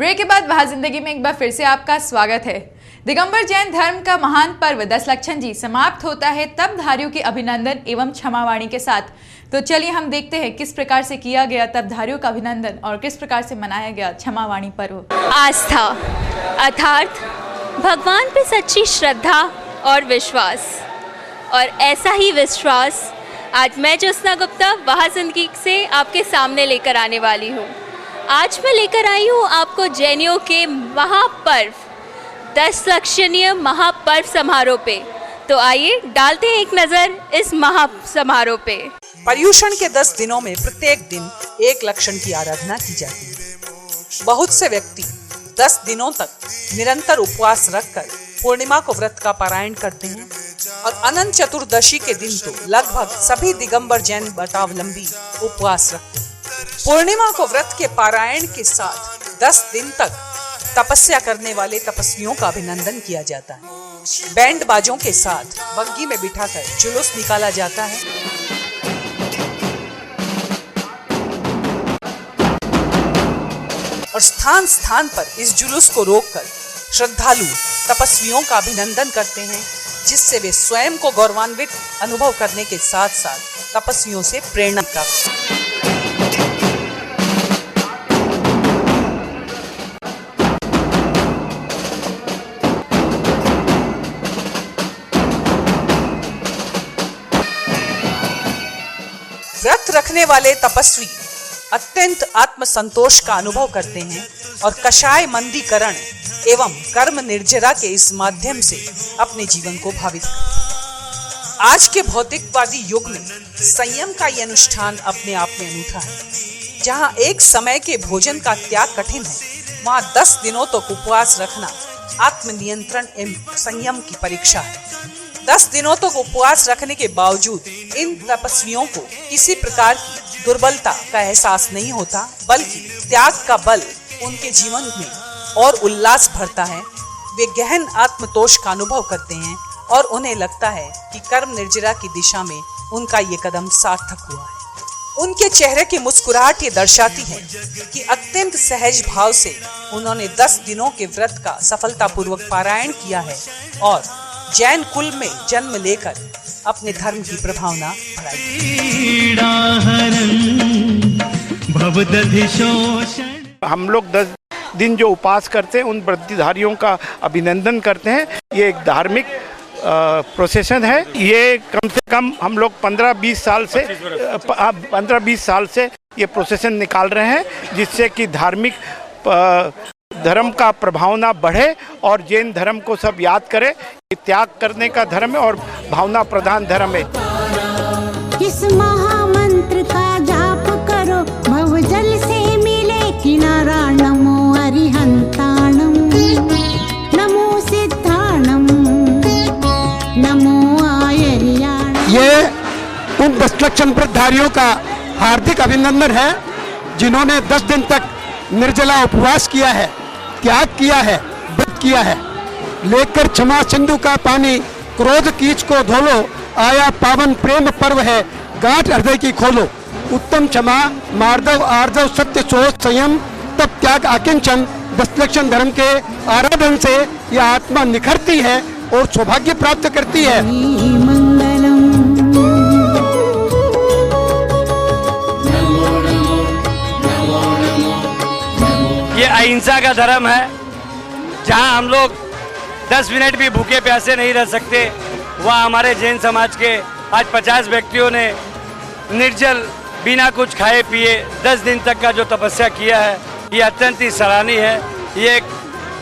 Break के बाद वहाँ जिंदगी में एक बार फिर से आपका स्वागत है। दिगंबर जैन धर्म का महान पर्व 10 लक्षण जी समाप्त होता है तब धारियों के अभिनंदन एवं क्षमावाणी के साथ। तो चलिए हम देखते हैं किस प्रकार से किया गया तब धारियों का अभिनंदन और किस प्रकार से मनाया गया क्षमावाणी पर्व। आस्था अर्थात भगवान पे सच्ची श्रद्धा और विश्वास, और ऐसा ही विश्वास आज मैं ज्योत्सना गुप्ता वहाँ जिंदगी से आपके सामने लेकर आने वाली हूँ। आज मैं लेकर आई हूँ आपको जैनियों के महापर्व 10 लक्षणीय महापर्व समारोह पे। तो आइए डालते हैं एक नज़र इस महासमारोह पे। पर्युषण के 10 दिनों में प्रत्येक दिन एक लक्षण की आराधना की जाती है। बहुत से व्यक्ति 10 दिनों तक निरंतर उपवास रखकर पूर्णिमा को व्रत का पारायण करते हैं और अनंत चतुर्दशी के दिन तो लगभग सभी दिगंबर जैन मतावलंबी उपवास रखते हैं। पूर्णिमा को व्रत के पारायण के साथ 10 दिन तक तपस्या करने वाले तपस्वियों का अभिनंदन किया जाता है। बैंड बाजों के साथ बग्गी में बिठाकर जुलूस निकाला जाता है। और स्थान स्थान पर इस जुलूस को रोककर श्रद्धालु तपस्वियों का अभिनंदन करते हैं, जिससे वे स्वयं को गौरवान्वित अनुभव करने के साथ साथ तपस्वियों से प्रेरणा प्राप्त। व्रत रखने वाले तपस्वी अत्यंत आत्मसंतोष का अनुभव करते हैं और कषाय मंदीकरण एवं कर्म निर्जरा के इस माध्यम से अपने जीवन को भावित करते हैं। आज के भौतिकवादी युग में संयम का ये अनुष्ठान अपने आप में अनूठा है। जहां एक समय के भोजन का त्याग कठिन है, वहां 10 दिनों तक उपवास रखना आत्मनियंत्रण एवं संयम की परीक्षा है। 10 दिनों तक उपवास रखने के बावजूद इन तपस्वियों को किसी प्रकार की दुर्बलता का एहसास नहीं होता, बल्कि त्याग का बल उनके जीवन में और उल्लास भरता है। वे गहन आत्मतोष का अनुभव करते हैं और उन्हें लगता है कि कर्म निर्जरा की दिशा में उनका ये कदम सार्थक हुआ है। उनके चेहरे की मुस्कुराहट ये दर्शाती है कि अत्यंत सहज भाव से उन्होंने 10 दिनों के व्रत का सफलतापूर्वक पारायण किया है और जैन कुल में जन्म लेकर अपने धर्म की प्रभावना बढ़ाई। हम लोग 10 दिन जो उपवास करते हैं उन व्रतधारियों का अभिनंदन करते हैं। ये एक धार्मिक प्रोसेशन है। ये कम से कम हम लोग 15-20 साल से ये प्रोसेशन निकाल रहे हैं, जिससे कि धार्मिक धर्म का प्रभावना बढ़े और जैन धर्म को सब याद करे कि त्याग करने का धर्म है और भावना प्रधान धर्म है। इस महामंत्र का जाप करो, भवजल से मिले किनारा। नमो अरिहंताणम, नमो सिद्धाणम, नमो आयर्याणम। ये उन 10 लक्षण व्रतधारियों का हार्दिक अभिनंदन है जिन्होंने 10 दिन तक निर्जला उपवास किया है, त्याग किया है, व्रत किया है। लेकर क्षमा सिंधु का पानी, क्रोध कीच को धोलो, आया पावन प्रेम पर्व है, गांठ हृदय की खोलो। उत्तम क्षमा मार्दव आर्दव सत्य सोच संयम तब त्याग आकिंचन। 10 लक्षण धर्म के आराधन से यह आत्मा निखरती है और सौभाग्य प्राप्त करती है। ये अहिंसा का धर्म है, जहां हम लोग 10 मिनट भी भूखे प्यासे नहीं रह सकते। वह हमारे जैन समाज के आज 50 व्यक्तियों ने निर्जल बिना कुछ खाए पिए 10 दिन तक का जो तपस्या किया है, ये अत्यंत ही सराहनीय है। ये एक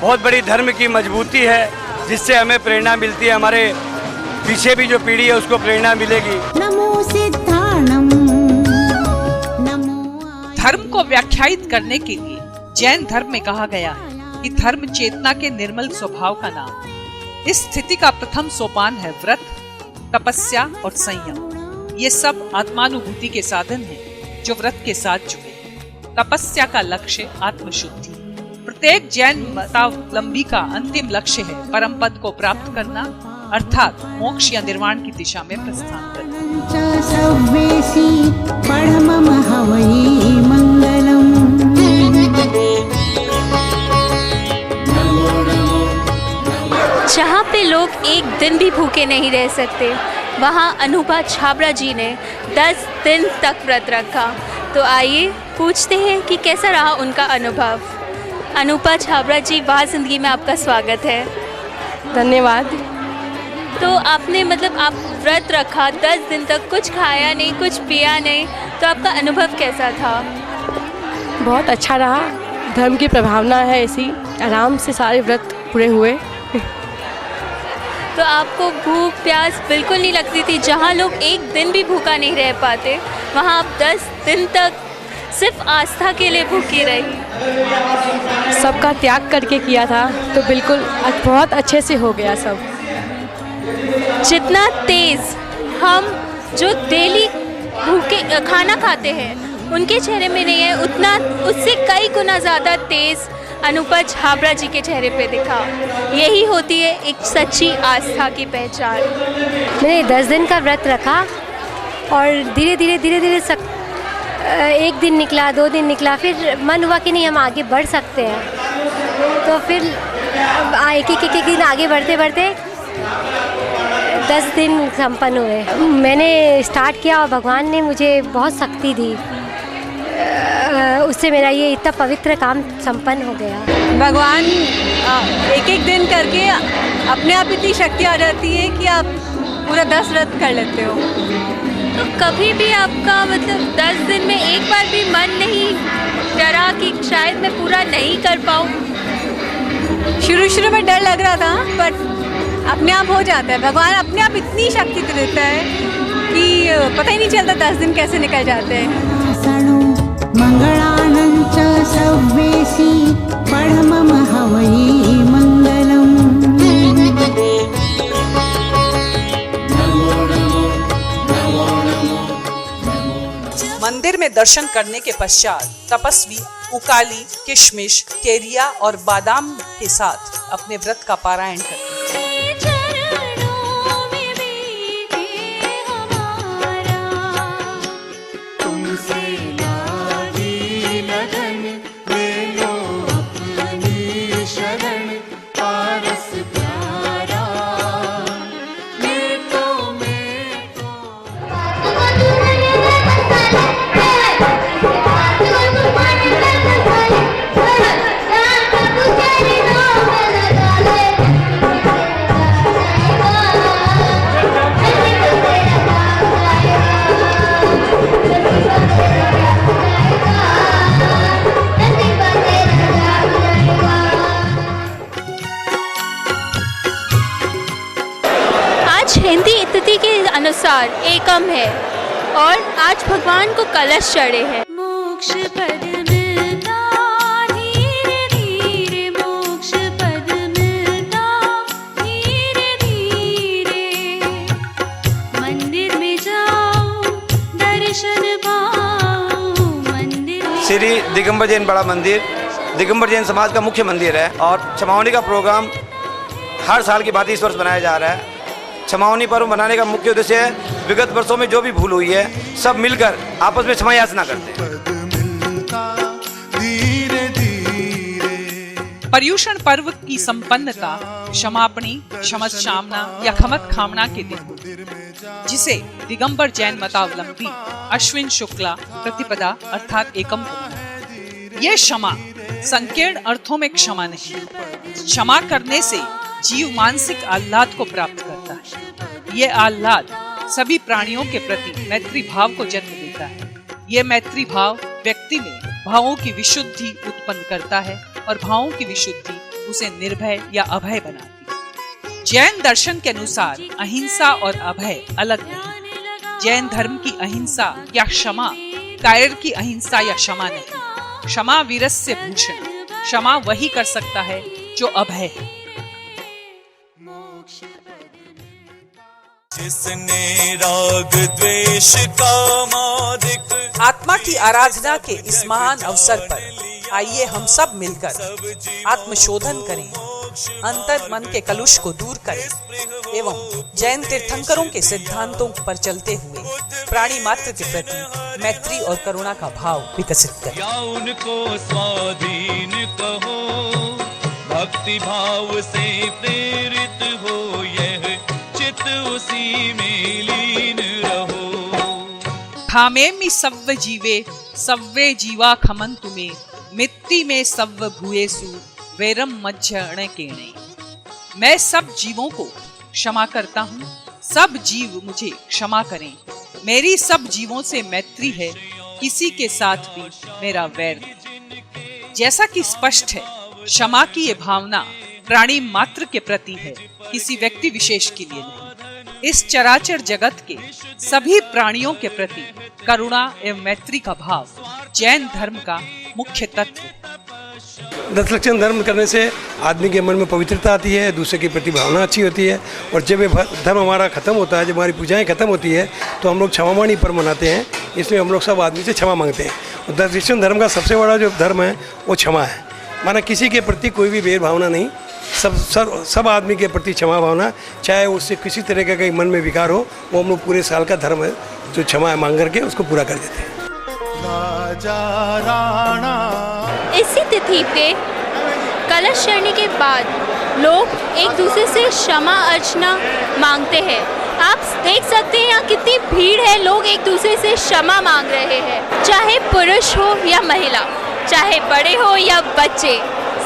बहुत बड़ी धर्म की मजबूती है, जिससे हमें प्रेरणा मिलती है। हमारे पीछे भी जो पीढ़ी है उसको प्रेरणा मिलेगी। नमो सिद्धाणम, धर्म को व्याख्यायित करने के लिए जैन धर्म में कहा गया है कि धर्म चेतना के निर्मल स्वभाव का नाम। इस स्थिति का प्रथम सोपान है व्रत, तपस्या और संयम। ये सब आत्मानुभूति के साधन हैं जो व्रत के साथ जुड़े। तपस्या का लक्ष्य आत्मशुद्धि। प्रत्येक जैन मतावलंबी का अंतिम लक्ष्य है परम पद को प्राप्त करना, अर्थात मोक्ष या निर्वाण की दिशा में प्रस्थान करना। पढ़मम हवै मंगलम। जहाँ पे लोग एक दिन भी भूखे नहीं रह सकते, वहाँ अनूपा छाबड़ा जी ने 10 दिन तक व्रत रखा। तो आइए पूछते हैं कि कैसा रहा उनका अनुभव। अनूपा छाबड़ा जी, वहाँ ज़िंदगी में आपका स्वागत है। धन्यवाद। तो आपने मतलब आप व्रत रखा 10 दिन तक, कुछ खाया नहीं, कुछ पिया नहीं, तो आपका अनुभव कैसा था? बहुत अच्छा रहा। धर्म की प्रभावना है ऐसी, आराम से सारे व्रत पूरे हुए। तो आपको भूख प्यास बिल्कुल नहीं लगती थी? जहाँ लोग एक दिन भी भूखा नहीं रह पाते, वहाँ आप 10 दिन तक सिर्फ आस्था के लिए भूखी रही। सबका त्याग करके किया था, तो बिल्कुल बहुत अच्छे से हो गया सब। जितना तेज़ हम जो डेली भूखे खाना खाते हैं उनके चेहरे में नहीं है, उतना उससे कई गुना ज़्यादा तेज़ अनूपा छाबड़ा जी के चेहरे पे दिखा। यही होती है एक सच्ची आस्था की पहचान। मैंने 10 दिन का व्रत रखा और धीरे धीरे एक दिन निकला, 2 दिन निकला, फिर मन हुआ कि नहीं हम आगे बढ़ सकते हैं। तो फिर एक दिन आगे बढ़ते बढ़ते 10 दिन संपन्न हुए। मैंने स्टार्ट किया और भगवान ने मुझे बहुत शक्ति दी, उससे मेरा ये इतना पवित्र काम संपन्न हो गया। भगवान एक दिन करके अपने आप इतनी शक्ति आ जाती है कि आप पूरा 10 व्रत कर लेते हो। तो कभी भी आपका मतलब 10 दिन में एक बार भी मन नहीं डरा कि शायद मैं पूरा नहीं कर पाऊँ? शुरू में डर लग रहा था, पर अपने आप हो जाता है। भगवान अपने आप इतनी शक्ति देता है कि पता ही नहीं चलता 10 दिन कैसे निकल जाते हैं। मंगलानंच सव्वेसी पढ़मम हवई मंगलम। मंदिर में दर्शन करने के पश्चात तपस्वी उकाली, किशमिश, केरिया और बादाम के साथ अपने व्रत का पारायण करते हैं। हिंदी तिथि के अनुसार एकम है और आज भगवान को कलश चढ़े हैं। मोक्ष पद मिलता धीरे धीरे, मोक्ष पद मिलता धीरे धीरे, मंदिर में जाओ दर्शन पाओ मंदिर। श्री दिगंबर जैन बड़ा मंदिर दिगंबर जैन समाज का मुख्य मंदिर है और छमावनी का प्रोग्राम हर साल की भांति इस वर्ष बनाया जा रहा है। छमावनी पर्व मनाने का मुख्य उद्देश्य है विगत वर्षों में जो भी भूल हुई है सब मिलकर आपस में क्षमा याचना करते हैं। पर्युषण पर्व की संपन्नता क्षमापणी, क्षमस्यामना या खमत खामना के दिन, जिसे दिगंबर जैन मतावलंबी अश्विन शुक्ला प्रतिपदा अर्थात एकम को। यह क्षमा संकीर्ण अर्थों में क्षमा नहीं, क्षमा करने से जीव मानसिक आह्लाद को प्राप्त करता है। ये आह्लाद सभी प्राणियों के प्रति मैत्री भाव को जन्म देता है। ये मैत्री भाव व्यक्ति में भावों की विशुद्धि उत्पन्न करता है और भावों की विशुद्धि उसे निर्भय या अभय बनाती है। जैन दर्शन के अनुसार अहिंसा और अभय अलग नहीं। जैन धर्म की अहिंसा या क्षमा कायर की अहिंसा या क्षमा नहीं। क्षमा वीरस्य भूषण, क्षमा वही कर सकता है जो अभय है। जिसने राग द्वेष का मादिक। आत्मा की आराधना के इस महान अवसर पर आइए हम सब मिलकर आत्मशोधन करें, अंतर मन के कलुष को दूर करें एवं जैन तीर्थंकरों के सिद्धांतों पर चलते हुए प्राणी मात्र के प्रति मैत्री और करुणा का भाव विकसित करें। या उनको स्वाधीन कहो, भक्ति भाव से प्रेरित में लीन रहो। खामेमि सव्व जीवे सव्वे जीवा खमन तुमे मित्ति में सव्व भूयेसु वैरम मज्ज अणकेणे। मैं सब जीवों को क्षमा करता हूँ, सब जीव मुझे क्षमा करें। मेरी सब जीवों से मैत्री है, किसी के साथ भी मेरा वैर नहीं। जैसा कि स्पष्ट है, क्षमा की ये भावना प्राणी मात्र के प्रति है, किसी व्यक्ति विशेष के लिए नहीं। इस चराचर जगत के सभी प्राणियों के प्रति करुणा एवं मैत्री का भाव जैन धर्म का मुख्य तत्व है। 10 लक्षण धर्म करने से आदमी के मन में पवित्रता आती है, दूसरे के प्रति भावना अच्छी होती है। और जब ये धर्म हमारा खत्म होता है, जब हमारी पूजाएं खत्म होती है, तो हम लोग क्षमावाणी पर्व मनाते हैं। इसमें हम लोग सब आदमी से क्षमा मांगते हैं। और 10 लक्षण धर्म का सबसे बड़ा जो धर्म है वो क्षमा है। माना किसी के प्रति कोई भी भेदभावना नहीं, सब आदमी के प्रति क्षमा भावना, चाहे उससे किसी तरह का कहीं मन में विकार हो, वो हम लोग पूरे साल का धर्म है जो क्षमा मांग करके उसको पूरा कर देते हैं। इसी तिथि पे कलश चढ़ने के बाद लोग एक दूसरे से क्षमा अर्चना मांगते हैं। आप देख सकते हैं यहाँ कितनी भीड़ है, लोग एक दूसरे से क्षमा मांग रहे हैं। चाहे पुरुष हो या महिला, चाहे बड़े हो या बच्चे,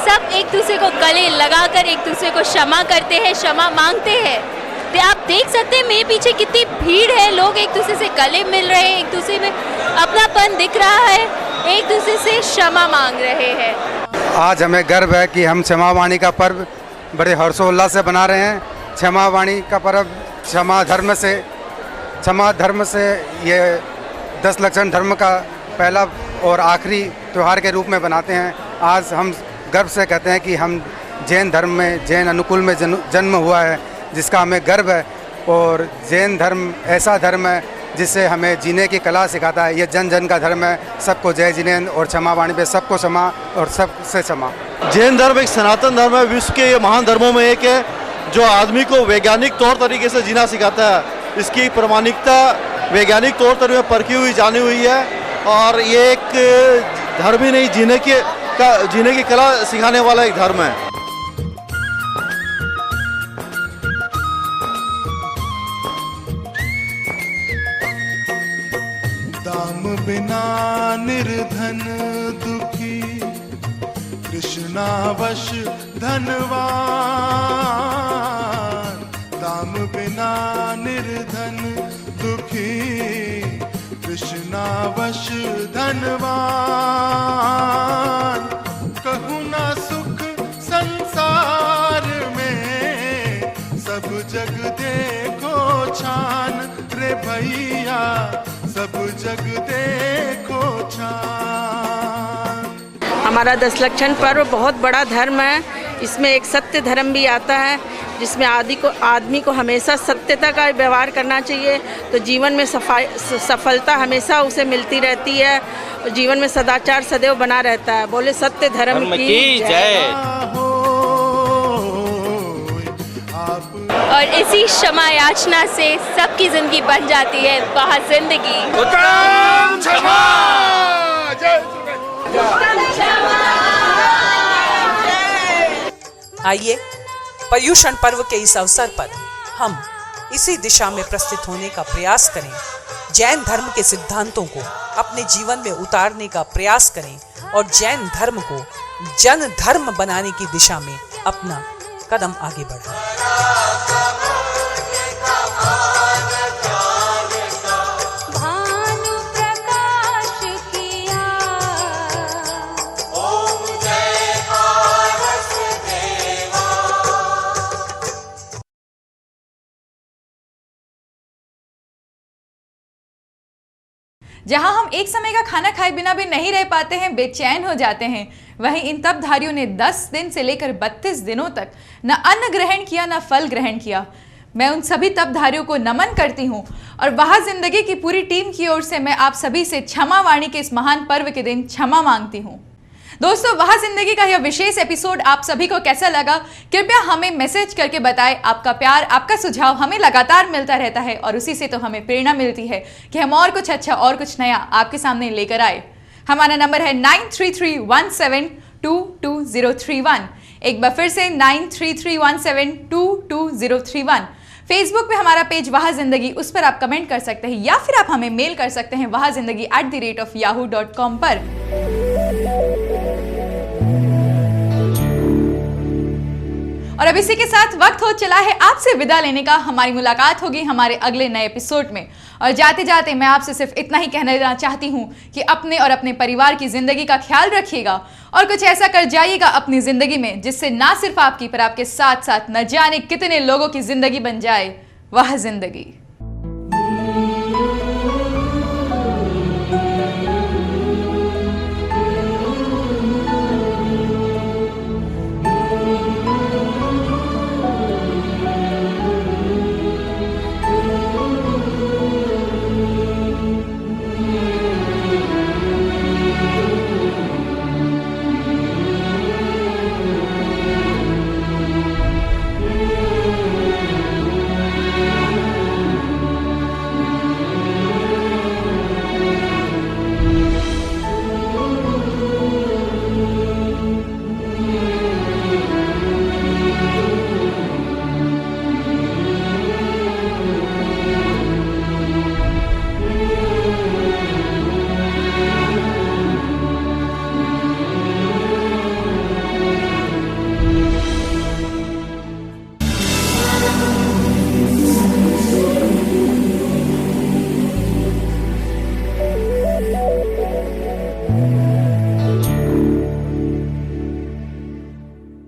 सब एक दूसरे को गले लगाकर एक दूसरे को क्षमा करते हैं, क्षमा मांगते हैं। तो आप देख सकते हैं मेरे पीछे कितनी भीड़ है, लोग एक दूसरे से गले मिल रहे हैं, एक दूसरे में अपनापन दिख रहा है, एक दूसरे से क्षमा मांग रहे हैं। आज हमें गर्व है कि हम क्षमावाणी का पर्व बड़े हर्षोल्लास से बना रहे हैं। क्षमावाणी का पर्व क्षमा धर्म से ये 10 लक्षण धर्म का पहला और आखिरी त्यौहार के रूप में बनाते हैं। आज हम गर्व से कहते हैं कि हम जैन धर्म में, जैन अनुकूल में जन्म हुआ है, जिसका हमें गर्व है। और जैन धर्म ऐसा धर्म है जिससे हमें जीने की कला सिखाता है। ये जन जन का धर्म है। सबको जय जिनेंद्र और क्षमावाणी पे सबको क्षमा और सबसे क्षमा। जैन धर्म एक सनातन धर्म है, विश्व के महान धर्मों में एक है जो आदमी को वैज्ञानिक तौर तरीके से जीना सिखाता है। इसकी प्रामाणिकता वैज्ञानिक तौर तरीके में परखी हुई, जानी हुई है। और ये एक धर्म ही नहीं, जीने की कला सिखाने वाला एक धर्म है। दाम बिना निर्धन दुखी, कृष्णावश धनवान। दाम बिना निर्धन दुखी, कृष्णावश धनवान। कहूँ ना सुख संसार में, सब जग देखो छान रे भैया, सब जग देखो छान। हमारा 10 लक्षण पर्व बहुत बड़ा धर्म है। इसमें एक सत्य धर्म भी आता है, जिसमें आदमी को हमेशा सत्यता का व्यवहार करना चाहिए, तो जीवन में सफलता हमेशा उसे मिलती रहती है और जीवन में सदाचार सदैव बना रहता है। बोले सत्य धर्म की जय। और इसी क्षमा याचना से सबकी जिंदगी बन जाती है वहाँ जिंदगी। आइए पर्युषण पर्व के इस अवसर पर हम इसी दिशा में प्रस्थित होने का प्रयास करें, जैन धर्म के सिद्धांतों को अपने जीवन में उतारने का प्रयास करें और जैन धर्म को जन धर्म बनाने की दिशा में अपना कदम आगे बढ़ाएं। जहां हम एक समय का खाना खाए बिना भी नहीं रह पाते हैं, बेचैन हो जाते हैं, वहीं इन तपधारियों ने 10 दिन से लेकर 32 दिनों तक न अन्न ग्रहण किया न फल ग्रहण किया। मैं उन सभी तपधारियों को नमन करती हूं और वहां जिंदगी की पूरी टीम की ओर से मैं आप सभी से क्षमावाणी के इस महान पर्व के दिन क्षमा मांगती हूं। दोस्तों, वहां जिंदगी का यह विशेष एपिसोड आप सभी को कैसा लगा, कृपया हमें मैसेज करके बताएं। आपका प्यार, आपका सुझाव हमें लगातार मिलता रहता है और उसी से तो हमें प्रेरणा मिलती है कि हम और कुछ अच्छा और कुछ नया आपके सामने लेकर आए। हमारा नंबर है 9331722031। एक बार फिर से 9331722031। फेसबुक पे हमारा पेज वहा जिंदगी, उस पर आप कमेंट कर सकते हैं या फिर आप हमें मेल कर सकते हैं wahazindagi@yahoo.com पर। और अब इसी के साथ वक्त हो चला है आपसे विदा लेने का। हमारी मुलाकात होगी हमारे अगले नए एपिसोड में। और जाते जाते मैं आपसे सिर्फ इतना ही कहना देना चाहती हूँ कि अपने और अपने परिवार की जिंदगी का ख्याल रखिएगा और कुछ ऐसा कर जाइएगा अपनी जिंदगी में जिससे ना सिर्फ आपकी पर आपके साथ साथ न जाने कितने लोगों की जिंदगी बन जाए वह जिंदगी।